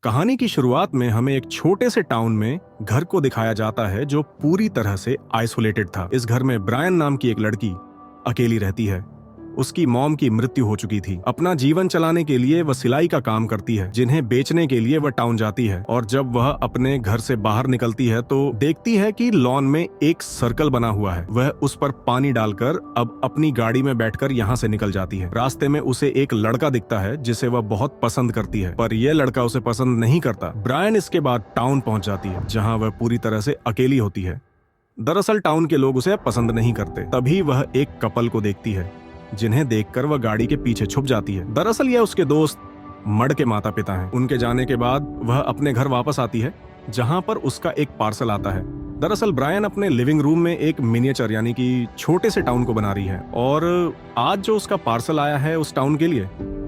कहानी की शुरुआत में हमें एक छोटे से टाउन में घर को दिखाया जाता है जो पूरी तरह से आइसोलेटेड था। इस घर में ब्रायन नाम की एक लड़की अकेली रहती है। उसकी मॉम की मृत्यु हो चुकी थी। अपना जीवन चलाने के लिए वह सिलाई का काम करती है, जिन्हें बेचने के लिए वह टाउन जाती है। और जब वह अपने घर से बाहर निकलती है तो देखती है कि लॉन में एक सर्कल बना हुआ है। वह उस पर पानी डालकर अब अपनी गाड़ी में बैठकर यहाँ से निकल जाती है। रास्ते में उसे एक लड़का दिखता है जिसे वह बहुत पसंद करती है, पर यह लड़का उसे पसंद नहीं करता। ब्रायन इसके बाद टाउन पहुंच जाती है, जहाँ वह पूरी तरह से अकेली होती है। दरअसल टाउन के लोग उसे पसंद नहीं करते। तभी वह एक कपल को देखती है, जिन्हें देखकर वह गाड़ी के पीछे छुप जाती है। दरअसल यह उसके दोस्त मड के माता पिता हैं। उनके जाने के बाद वह अपने घर वापस आती है, जहां पर उसका एक पार्सल आता है। दरअसल ब्रायन अपने लिविंग रूम में एक मिनिएचर यानी कि छोटे से टाउन को बना रही है, और आज जो उसका पार्सल आया है उस टाउन के लिए,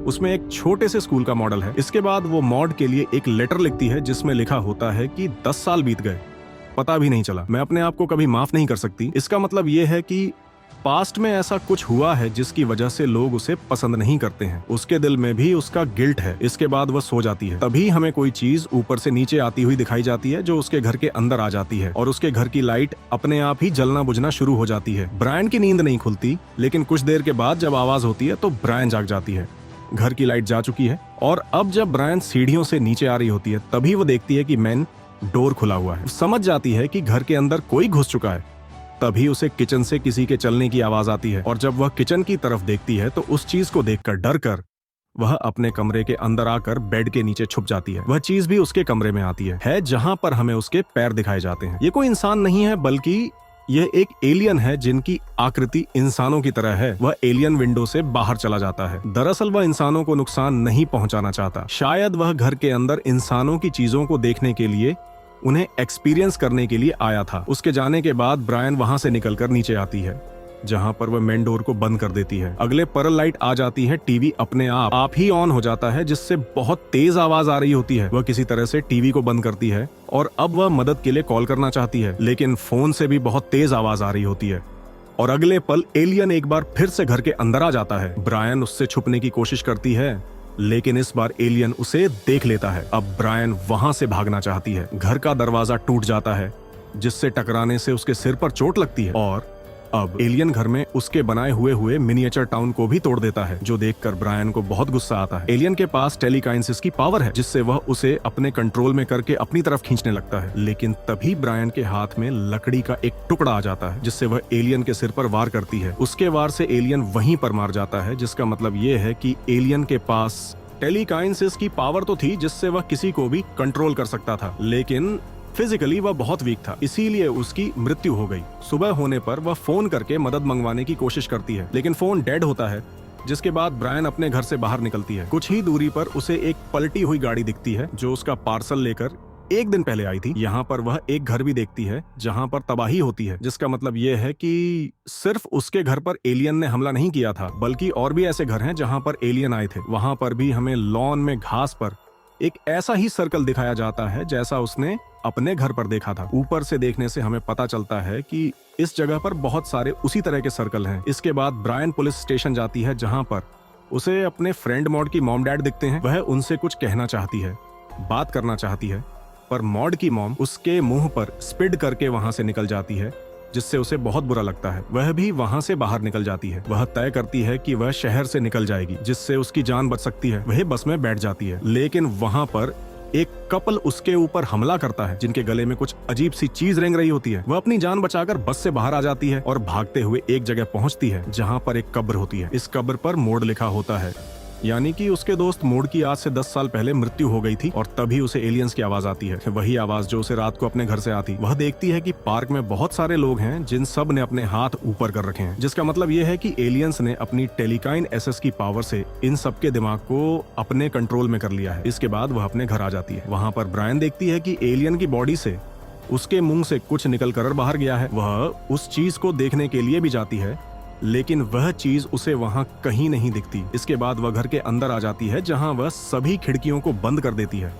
उसमें एक छोटे से स्कूल का मॉडल है। इसके बाद वो मॉड के लिए एक लेटर लिखती है, जिसमें लिखा होता है कि 10 साल बीत गए, पता भी नहीं चला। मैं अपने आप को कभी माफ नहीं कर सकती। इसका मतलब ये है कि पास्ट में ऐसा कुछ हुआ है जिसकी वजह से लोग उसे पसंद नहीं करते हैं। उसके दिल में भी उसका गिल्ट है। इसके बाद वह सो जाती है। तभी हमें कोई चीज ऊपर से नीचे आती हुई दिखाई जाती है, जो उसके घर के अंदर आ जाती है, और उसके घर की लाइट अपने आप ही जलना बुझना शुरू हो जाती है। ब्रायन की नींद नहीं खुलती, लेकिन कुछ देर के बाद जब आवाज होती है तो ब्रायन जाग जाती है। घर की लाइट जा चुकी है, और अब जब ब्रायन सीढ़ियों से नीचे आ रही होती है, तभी वो देखती है कि मेन डोर खुला हुआ है। समझ जाती है कि घर के अंदर कोई घुस चुका है। तभी उसे किचन से किसी के चलने की आवाज आती है, और जब वह किचन की तरफ देखती है तो उस चीज को देखकर डरकर वह अपने कमरे के अंदर आकर बेड के नीचे छुप जाती है। वह चीज भी उसके कमरे में आती है जहां पर हमें उसके पैर दिखाए जाते हैं। ये कोई इंसान नहीं है, बल्कि यह एक एलियन है जिनकी आकृति इंसानों की तरह है। वह एलियन विंडो से बाहर चला जाता है। दरअसल वह इंसानों को नुकसान नहीं पहुंचाना चाहता। शायद वह घर के अंदर इंसानों की चीजों को देखने के लिए, उन्हें एक्सपीरियंस करने के लिए आया था। उसके जाने के बाद ब्रायन वहां से निकलकर नीचे आती है, जहां पर वह मेन डोर को बंद कर देती है। अगले परल लाइट आ जाती है। टीवी अपने आप ही ऑन हो जाता है, जिससे बहुत तेज आवाज आ रही होती है। वह किसी तरह से टीवी को बंद करती है, और अब वह मदद के लिए कॉल करना चाहती है, लेकिन फोन से भी बहुत तेज आवाज आ रही होती है। और अगले पल एलियन एक बार फिर से घर के अंदर आ जाता है। ब्रायन उससे छुपने की कोशिश करती है, लेकिन इस बार एलियन उसे देख लेता है। अब ब्रायन वहां से भागना चाहती है। घर का दरवाजा टूट जाता है, जिससे टकराने से उसके सिर पर चोट लगती है, और अब एलियन घर में उसके बनाए हुए मिनिएचर टाउन को भी तोड़ देता है, जो देखकर ब्रायन को बहुत गुस्सा आता है। एलियन के पास टेलीकाइनेसिस की पावर है, जिससे वह उसे अपने कंट्रोल में करके अपनी तरफ खींचने लगता है। लेकिन तभी ब्रायन के हाथ में लकड़ी का एक टुकड़ा आ जाता है, जिससे वह एलियन के सिर पर वार करती है। उसके वार से एलियन वहीं पर मार जाता है, जिसका मतलब ये है कि एलियन के पास टेलीकाइनेसिस की पावर तो थी, जिससे वह किसी को भी कंट्रोल कर सकता था, लेकिन फिजिकली वह बहुत वीक था, इसीलिए उसकी मृत्यु हो गई। सुबह होने पर वह फोन करके मदद मंगवाने की कोशिश करती है, लेकिन फोन डेड होता है। जिसके बाद ब्रायन अपने घर से बाहर निकलती है। कुछ ही दूरी पर उसे एक पलटी हुई गाड़ी दिखती है, जो उसका पार्सल लेकर एक दिन पहले आई थी। यहाँ पर वह एक घर भी देखती है जहाँ पर तबाही होती है, जिसका मतलब यह है कि सिर्फ उसके घर पर एलियन ने हमला नहीं किया था, बल्कि और भी ऐसे घर हैं जहाँ पर एलियन आए थे। वहाँ पर भी हमें लॉन में घास पर एक ऐसा ही सर्कल दिखाया जाता है जैसा उसने अपने घर पर देखा था। ऊपर से देखने से हमें पता चलता है कि इस जगह पर बहुत सारे उसी तरह के सर्कल हैं। इसके बाद ब्रायन पुलिस स्टेशन जाती है, जहां पर उसे अपने फ्रेंड मॉड की मॉम डैड दिखते हैं। वह उनसे कुछ कहना चाहती है, बात करना चाहती है, पर मॉड की मॉम उसके मुंह पर स्पिड करके वहां से निकल जाती है, जिससे उसे बहुत बुरा लगता है। वह भी वहां से बाहर निकल जाती है। वह तय करती है कि वह शहर से निकल जाएगी, जिससे उसकी जान बच सकती है। वह बस में बैठ जाती है, लेकिन वहां पर एक कपल उसके ऊपर हमला करता है, जिनके गले में कुछ अजीब सी चीज रेंग रही होती है। वह अपनी जान बचाकर बस से बाहर आ जाती है और भागते हुए एक जगह पहुंचती है, जहां पर एक कब्र होती है। इस कब्र पर मोड लिखा होता है, यानी कि उसके दोस्त मोड की आज से 10 साल पहले मृत्यु हो गई थी, और तभी उसे एलियंस की आवाज आती है। वही आवाज जो उसे रात को अपने घर से आती। वह देखती है कि पार्क में बहुत सारे लोग हैं, जिन सब ने अपने हाथ ऊपर कर रखे हैं, जिसका मतलब यह है कि एलियंस ने अपनी टेलीकाइनेसिस की पावर से इन सबके दिमाग को अपने कंट्रोल में कर लिया है। इसके बाद वह अपने घर आ जाती है। वहां पर ब्रायन देखती है कि एलियन की बॉडी से उसके मुंह से कुछ निकल कर बाहर गया है। वह उस चीज को देखने के लिए भी जाती है, लेकिन वह चीज उसे वहां कहीं नहीं दिखती। इसके बाद वह घर के अंदर आ जाती है, जहां वह सभी खिड़कियों को बंद कर देती है।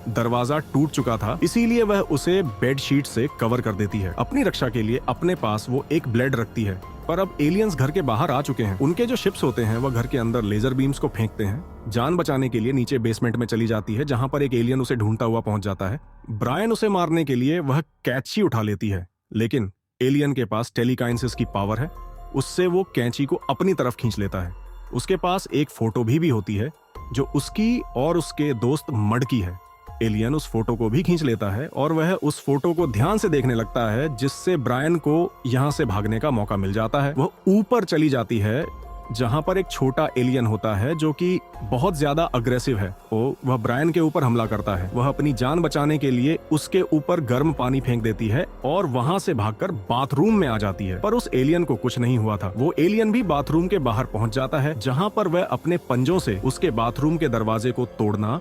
दरवाजा टूट चुका था, इसीलिए वह उसे बेडशीट से कवर कर देती है। अपनी रक्षा के लिए अपने पास वो एक ब्लेड रखती है। पर अब एलियंस घर के बाहर आ चुके हैं। उनके जो शिप्स होते हैं वह घर के अंदर लेजर बीम्स को फेंकते हैं। जान बचाने के लिए नीचे बेसमेंट में चली जाती है, जहां पर एक एलियन उसे ढूंढता हुआ पहुंच जाता है। ब्रायन उसे मारने के लिए वह कैंची उठा लेती है, लेकिन एलियन के पास टेलीकाइनेसिस की पावर है। उससे वो कैंची को अपनी तरफ खींच लेता है। उसके पास एक फोटो भी होती है जो उसकी और उसके दोस्त मड की है। एलियन उस फोटो को भी खींच लेता है और वह उस फोटो को ध्यान से देखने लगता है, जिससे ब्रायन को यहाँ से भागने का मौका मिल जाता है। वह ऊपर चली जाती है जहां पर एक छोटा एलियन होता है जो कि बहुत ज्यादा अग्रेसिव है। वह ब्रायन के ऊपर हमला करता है। वह अपनी जान बचाने के लिए उसके ऊपर गर्म पानी फेंक देती है और वहां से भागकर बाथरूम में आ जाती है। पर उस एलियन को कुछ नहीं हुआ था। वो एलियन भी बाथरूम के बाहर पहुंच जाता है, जहां पर वह अपने पंजों से उसके बाथरूम के दरवाजे को तोड़ना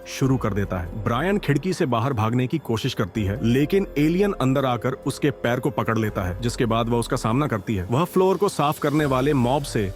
शुरू कर देता है। ब्रायन खिड़की से बाहर भागने की कोशिश करती है, लेकिन एलियन अंदर आकर उसके पैर को पकड़ लेता है, जिसके बाद वह उसका सामना करती है। वह फ्लोर को साफ करने वाले मॉब से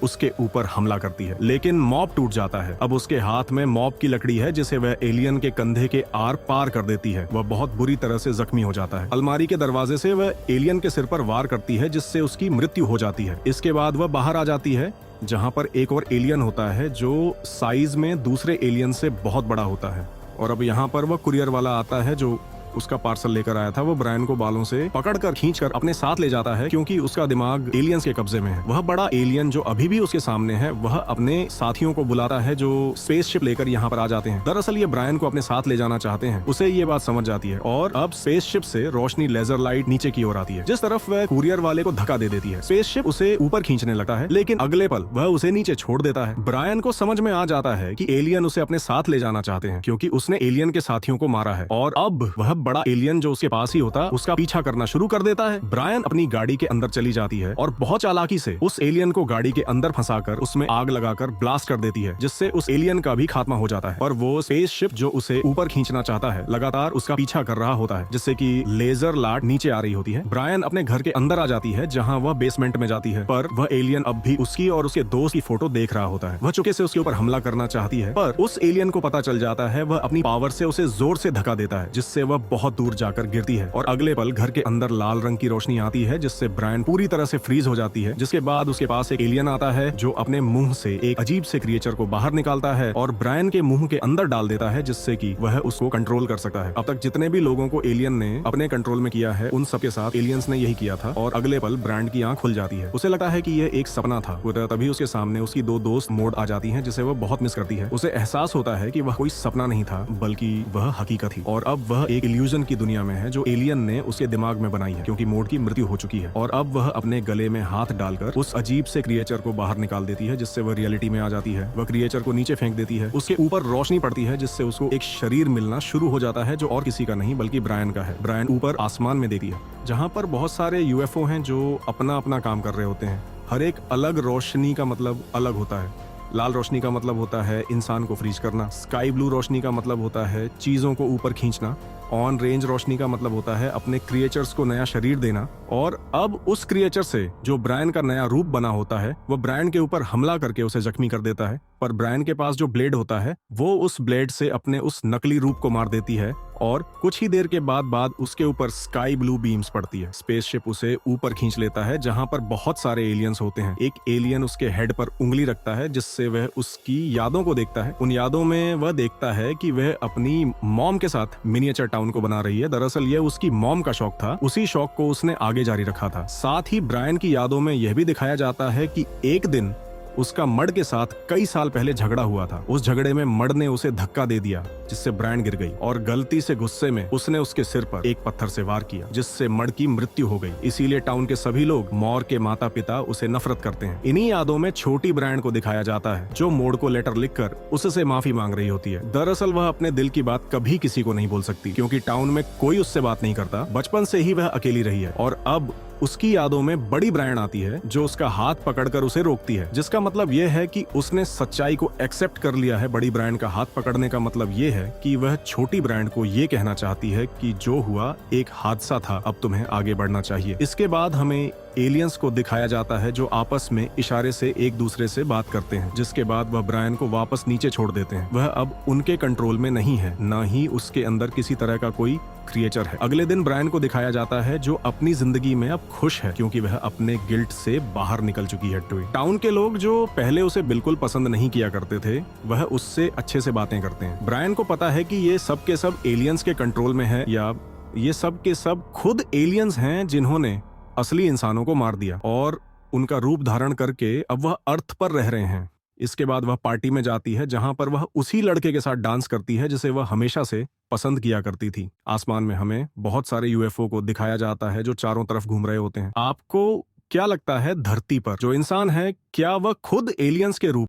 उसके ऊपर हमला करती है, लेकिन मॉब टूट जाता है। अब उसके हाथ में मॉब की लकड़ी है, जिसे वह एलियन के कंधे के आर पार कर देती है। वह बहुत बुरी तरह से जख्मी हो जाता है। अलमारी के दरवाजे से वह एलियन के सिर पर वार करती है, जिससे उसकी मृत्यु हो जाती है। इसके बाद वह बाहर आ जाती है, जहां पर एक और एलियन होता है जो साइज में दूसरे एलियन से बहुत बड़ा होता है। और अब यहाँ पर वह कुरियर वाला आता है जो उसका पार्सल लेकर आया था। वो ब्रायन को बालों से पकड़कर खींचकर अपने साथ ले जाता है, क्योंकि उसका दिमाग एलियंस के कब्जे में है। वह बड़ा एलियन जो अभी भी उसके सामने है, वह अपने साथियों को बुलाता है जो स्पेसशिप लेकर यहाँ पर आ जाते हैं। दरअसल ये ब्रायन को अपने साथ ले जाना चाहते हैं। उसे ये बात समझ जाती है और अब स्पेसशिप से रोशनी लेजर लाइट नीचे की ओर आती है, जिस तरफ वह कुरियर वाले को धक्का दे देती है। स्पेसशिप उसे ऊपर खींचने लगता है, लेकिन अगले पल वह उसे नीचे छोड़ देता है। ब्रायन को समझ में आ जाता है कि एलियन उसे अपने साथ ले जाना चाहते हैं, क्योंकि उसने एलियन के साथियों को मारा है और अब वह बड़ा एलियन जो के पास ही होता उसका पीछा करना शुरू कर देता है। ब्रायन अपनी गाड़ी के अंदर चली जाती है और बहुत चालाकी से उस एलियन को गाड़ी के अंदर फंसाकर उसमें आग लगाकर ब्लास्ट कर देती है, जिससे उस एलियन का भी खात्मा हो जाता है। और वो स्पेसशिप जो उसे ऊपर खींचना चाहता है लगातार उसका पीछा कर रहा होता है, जिससे कि लेजर लाट नीचे आ रही होती है। ब्रायन अपने घर के अंदर आ जाती है, जहाँ वह बेसमेंट में जाती है, पर वह एलियन अब भी उसकी और उसके दोस्त की फोटो देख रहा होता है। वह चुपके से उसके ऊपर हमला करना चाहती है, पर उस एलियन को पता चल जाता है। वह अपनी पावर से उसे जोर से धक्का देता है, जिससे वह बहुत दूर जाकर गिरती है और अगले पल घर के अंदर लाल रंग की रोशनी आती है, जिससे ब्रायन पूरी तरह से फ्रीज हो जाती है। जिसके बाद उसके पास एक एलियन आता है जो अपने मुंह से एक अजीब से क्रिएचर को बाहर निकालता है और ब्रायन के मुंह के अंदर डाल देता है, जिससे कि वह उसको कंट्रोल कर सकता है। अब तक जितने भी लोगों को एलियन ने अपने कंट्रोल में किया है, उन सबके साथ एलियंस ने यही किया था। और अगले पल ब्रायन की आंख खुल जाती है। उसे लगता है कि यह एक सपना था। तभी उसके सामने उसकी दो दोस्त मोड आ जाती हैं, जिसे वह बहुत मिस करती है। उसे एहसास होता है कि वह कोई सपना नहीं था, बल्कि वह हकीकत थी और अब वह एक इल्यूजन की दुनिया में है जो एलियन ने उसके दिमाग में बनाई है, क्योंकि मोड की मृत्यु हो चुकी है। और अब वह अपने गले में हाथ डालकर उस अजीब से क्रिएचर को बाहर निकाल देती है, जिससे वह रियलिटी में आ जाती है। वह क्रिएचर को नीचे फेंक देती है। उसके ऊपर रोशनी पड़ती है, जिससे उसको एक शरीर मिलना शुरू हो जाता है, जो और किसी का नहीं बल्कि ब्रायन का है। ब्रायन ऊपर आसमान में देखती है, जहाँ पर बहुत सारे यूएफओ हैं जो अपना अपना काम कर रहे होते हैं। हर एक अलग रोशनी का मतलब अलग होता है। लाल रोशनी का मतलब होता है इंसान को फ्रीज करना। स्काई ब्लू रोशनी का मतलब होता है चीजों को ऊपर खींचना। ऑन रेंज रोशनी का मतलब होता है अपने क्रिएचर्स को नया शरीर देना। और अब उस क्रिएचर से जो ब्रायन का नया रूप बना होता है, वह ब्रायन के ऊपर हमला करके उसे जख्मी कर देता है। पर ब्रायन के पास जो ब्लेड होता है, वो उस ब्लेड से अपने उस नकली रूप को मार देती है और कुछ ही देर के बाद उसके ऊपर स्काई ब्लू बीम्स पड़ती है। स्पेसशिप उसे ऊपर खींच लेता है, जहां पर बहुत सारे एलियंस होते हैं। एक एलियन उसके हेड पर उंगली रखता है, जिससे वह उसकी यादों को देखता है। उन यादों में वह देखता है कि वह अपनी मॉम के साथ मिनिएचर टाउन को बना रही है। दरअसल यह उसकी मॉम का शौक था। उसी शौक को उसने आगे जारी रखा था। साथ ही ब्रायन की यादों में यह भी दिखाया जाता है कि एक दिन उसका मड के साथ कई साल पहले झगड़ा हुआ था। उस झगड़े में मड ने उसे धक्का दे दिया, जिससे ब्रायन गिर गई और गलती से गुस्से में उसने उसके सिर पर एक पत्थर से वार किया, जिससे मड की मृत्यु हो गई। इसीलिए टाउन के सभी लोग मॉर के माता पिता उसे नफरत करते हैं। इन्हीं यादों में छोटी ब्रायन को दिखाया जाता है, जो मोड को लेटर लिखकर उससे माफी मांग रही होती है। दरअसल वह अपने दिल की बात कभी किसी को नहीं बोल सकती, क्योंकि टाउन में कोई उससे बात नहीं करता। बचपन से ही वह अकेली रही है और अब उसकी यादों में बड़ी ब्रायन आती है, जो उसका हाथ पकड़कर उसे रोकती है, जिसका मतलब यह है कि उसने सच्चाई को एक्सेप्ट कर लिया है। बड़ी ब्रायन का हाथ पकड़ने का मतलब यह है कि वह छोटी ब्रायन को यह कहना चाहती है कि जो हुआ एक हादसा था, अब तुम्हें आगे बढ़ना चाहिए। इसके बाद हमें एलियंस को दिखाया जाता है जो आपस में इशारे से एक दूसरे से बात करते हैं, जिसके बाद वह ब्रायन को वापस नीचे छोड़ देते हैं। वह अब उनके कंट्रोल में नहीं है, ना ही उसके अंदर किसी तरह का कोई क्रिएचर है। अगले दिन ब्रायन को दिखाया जाता है जो अपनी जिंदगी में अब खुश है क्योंकि वह अपने गिल्ट से बाहर निकल चुकी है। टाउन के लोग जो पहले उसे बिल्कुल पसंद नहीं किया करते थे, वह उससे अच्छे से बातें करते हैं। ब्रायन को पता है कि ये सब के सब एलियंस के कंट्रोल में है, या ये सब के सब खुद एलियंस हैं जिन्होंने असली इंसानों को मार दिया और उनका रूप धारण करके अब वह अर्थ पर रह रहे हैं। इसके बाद वह पार्टी में जाती है जहां पर वह उसी लड़के के साथ डांस करती है जिसे वह हमेशा से पसंद किया करती थी। आसमान में हमें बहुत सारे यूएफओ को दिखाया जाता है जो चारों तरफ घूम रहे होते हैं। आपको क्या लगता है, धरती पर जो इंसान है, क्या वह खुद एलियंस के रूप